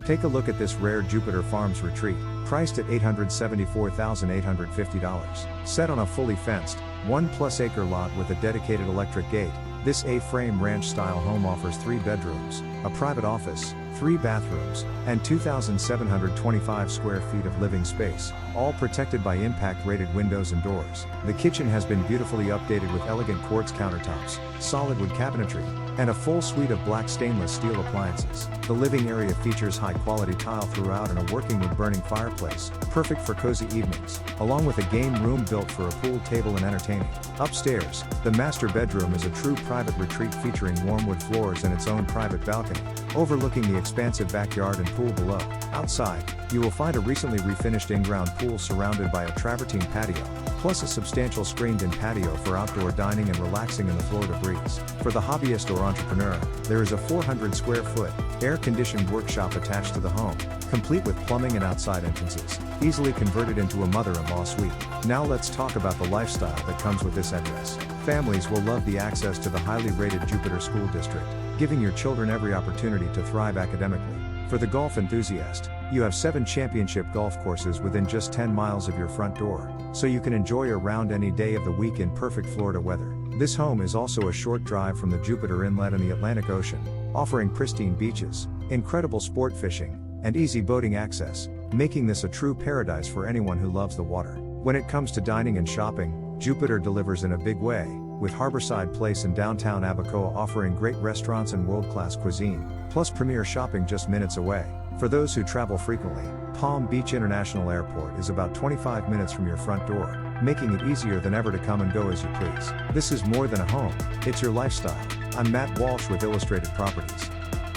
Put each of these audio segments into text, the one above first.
Take a look at this rare Jupiter Farms retreat, priced at $874,850. Set on a fully fenced, 1+ acre lot with a dedicated electric gate, this A-frame ranch-style home offers 3 bedrooms, a private office, 3 bathrooms, and 2,725 square feet of living space, all protected by impact-rated windows and doors. The kitchen has been beautifully updated with elegant quartz countertops, solid wood cabinetry, and a full suite of black stainless steel appliances. The living area features high-quality tile throughout and a working wood-burning fireplace, perfect for cozy evenings, along with a game room built for a pool table and entertaining. Upstairs, the master bedroom is a true private retreat featuring warm wood floors and its own private balcony, overlooking the expansive backyard and pool below. Outside, you will find a recently refinished in-ground pool surrounded by a travertine patio, plus a substantial screened-in patio for outdoor dining and relaxing in the Florida breeze. For the hobbyist or entrepreneur, there is a 400 square foot, air-conditioned workshop attached to the home, complete with plumbing and outside entrances, easily converted into a mother-in-law suite. Now let's talk about the lifestyle that comes with this address. Families will love the access to the highly rated Jupiter School District, giving your children every opportunity to thrive academically. For the golf enthusiast, you have 7 championship golf courses within just 10 miles of your front door, so you can enjoy a round any day of the week in perfect Florida weather. This home is also a short drive from the Jupiter Inlet and the Atlantic Ocean, offering pristine beaches, incredible sport fishing, and easy boating access, making this a true paradise for anyone who loves the water. When it comes to dining and shopping, Jupiter delivers in a big way, with Harborside Place in downtown Abacoa offering great restaurants and world-class cuisine, plus premier shopping just minutes away. For those who travel frequently, Palm Beach International Airport is about 25 minutes from your front door, making it easier than ever to come and go as you please. This is more than a home, it's your lifestyle. I'm Matt Walsh with Illustrated Properties.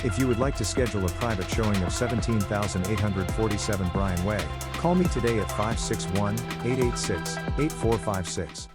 If you would like to schedule a private showing of 17,847 Bryan Way, call me today at 561-886-8456.